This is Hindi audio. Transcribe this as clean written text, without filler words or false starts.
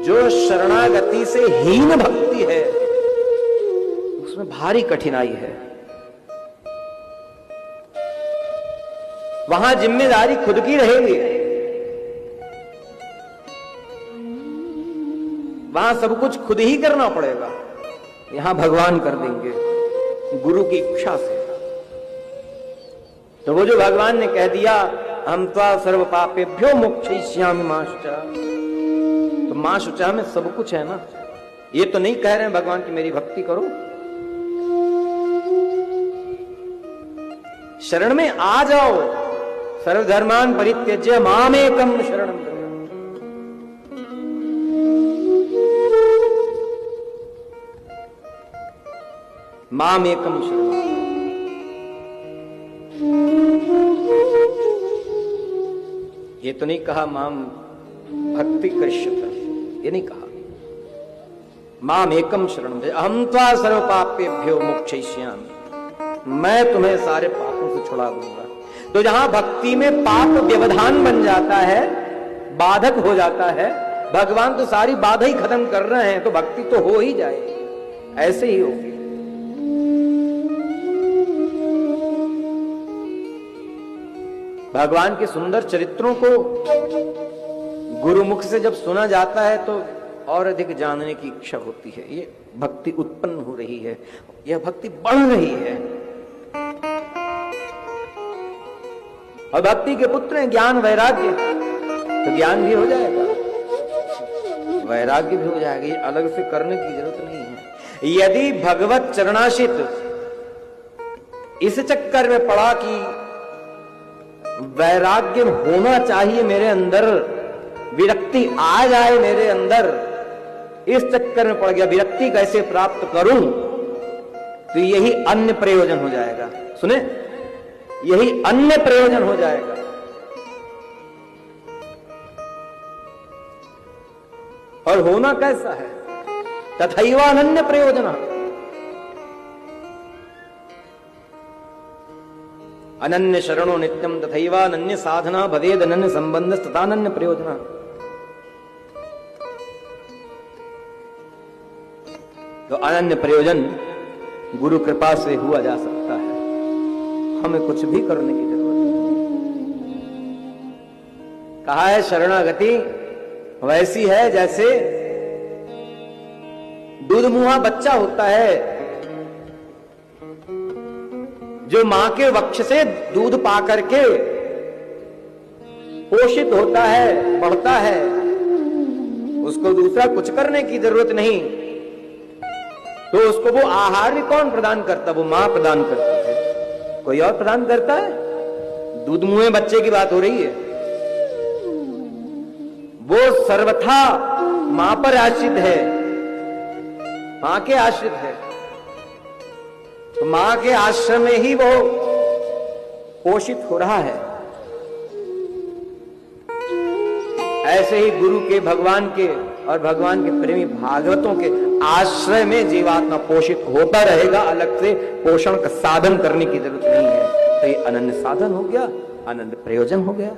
जो शरणागति से हीन भक्ति है उसमें भारी कठिनाई है। वहां जिम्मेदारी खुद की रहेगी, वहां सब कुछ खुद ही करना पड़ेगा। यहां भगवान कर देंगे गुरु की इच्छा से। तो वो जो भगवान ने कह दिया हम त्वा सर्व पापेभ्यो मोक्षयिष्यामि मा शुचा, तो मां शुचा में सब कुछ है ना। ये तो नहीं कह रहे हैं भगवान की मेरी भक्ति करो, शरण में आ जाओ। सर्वधर्मान परित्यज्य मामेकम शरणम व्रज। मामेकम शरणम। ये तो नहीं कहा माम भक्ति करिष्यत, ये नहीं कहा। मामेकम शरणम व्रज अहम त्वा सर्व पापेभ्यो मोक्षयिष्यामि, मैं तुम्हें सारे पापों से छुड़ा दूंगा। तो जहां भक्ति में पाप व्यवधान बन जाता है, बाधक हो जाता है, भगवान तो सारी बाधा ही खत्म कर रहे हैं, तो भक्ति तो हो ही जाएगी, ऐसे ही होगी। भगवान के सुंदर चरित्रों को गुरुमुख से जब सुना जाता है तो और अधिक जानने की इच्छा होती है। ये भक्ति उत्पन्न हो रही है, यह भक्ति बढ़ रही है। और भक्ति के पुत्र हैं ज्ञान वैराग्य, तो ज्ञान भी हो जाएगा, वैराग्य भी हो जाएगा। ये अलग से करने की जरूरत नहीं है। यदि भगवत चरणाशित इस चक्कर में पड़ा कि वैराग्य होना चाहिए मेरे अंदर, विरक्ति आ जाए मेरे अंदर, इस चक्कर में पड़ गया विरक्ति कैसे प्राप्त करूं, तो यही अन्य प्रयोजन हो जाएगा। सुने, यही अन्य प्रयोजन हो जाएगा। और होना कैसा है? तथैवानन्य प्रयोजन। अनन्य शरणो नित्यम तथैवानन्य साधना भवेद अनन्य संबंध तथानन्य प्रयोजन। तो अनन्य प्रयोजन गुरु कृपा से हुआ जा सकता है, हमें कुछ भी करने की जरूरत नहीं। कहा है शरणागति वैसी है जैसे दूध मुहा बच्चा होता है, जो मां के वक्ष से दूध पा करके पोषित होता है, बढ़ता है, उसको दूसरा कुछ करने की जरूरत नहीं। तो उसको वो आहार भी कौन प्रदान करता? वो मां प्रदान करती है, कोई और प्रदान करता है? दूध मुहे बच्चे की बात हो रही है। वो सर्वथा मां पर आश्रित है, मां के आश्रित है, तो मां के आश्रम में ही वो पोषित हो रहा है। ऐसे ही गुरु के, भगवान के और भगवान के प्रेमी भागवतों के आश्रय में जीवात्मा पोषित होता रहेगा, अलग से पोषण का साधन करने की जरूरत नहीं है। तो ये अनन्य साधन हो गया, अनन्य प्रयोजन हो गया।